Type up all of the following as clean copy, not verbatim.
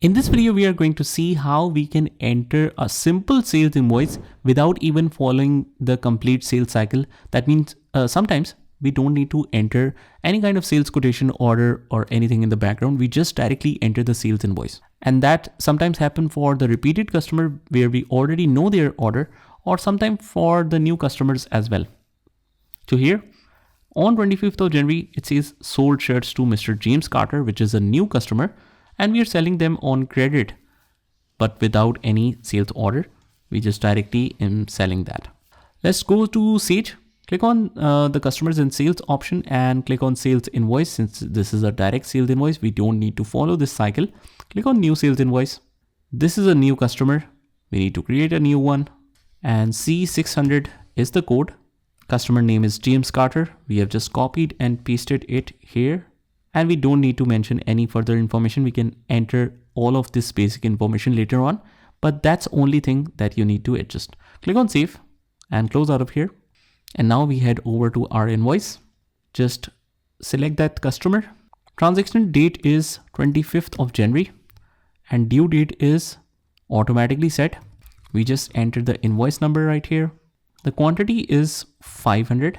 In this video, we are going to see how we can enter a simple sales invoice without even following the complete sales cycle. That means sometimes we don't need to enter any kind of sales quotation order or anything in the background. We just directly enter the sales invoice. And that sometimes happen for the repeated customer where we already know their order, or sometimes for the new customers as well. So here on 25th of January, it says sold shirts to Mr. James Carter, which is a new customer. And we are selling them on credit, but without any sales order. We just directly am selling that. Let's go to Sage. Click on the customers and sales option and click on sales invoice. Since this is a direct sales invoice, we don't need to follow this cycle. Click on new sales invoice. This is a new customer. We need to create a new one, and C600 is the code. Customer name is James Carter. We have just copied and pasted it here. And we don't need to mention any further information. We can enter all of this basic information later on, but that's only thing that you need to adjust. Click on save and close out of here. And now we head over to our invoice. Just select that customer. Transaction date is 25th of January and due date is automatically set. We just enter the invoice number right here. The quantity is 500.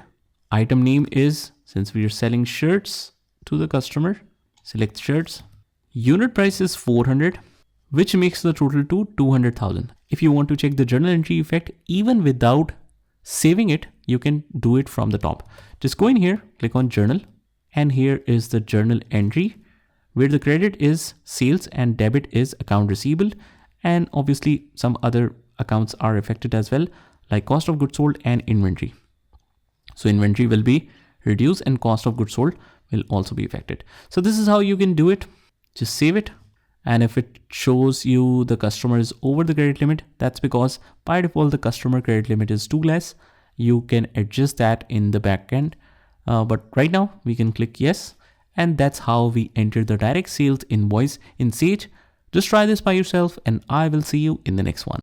Item name is, since we are selling shirts to the customer, select shirts. Unit price is 400, which makes the total to 200,000. If you want to check the journal entry effect, even without saving it, you can do it from the top. Just go in here, click on journal, and here is the journal entry where the credit is sales and debit is account receivable. And obviously some other accounts are affected as well, like cost of goods sold and inventory. So inventory will be reduced and cost of goods sold will also be affected. So this is how you can do it. Just save it. And if it shows you the customer is over the credit limit, that's because by default, the customer credit limit is too less. You can adjust that in the backend. But right now we can click yes. And that's how we enter the direct sales invoice in Sage. Just try this by yourself and I will see you in the next one.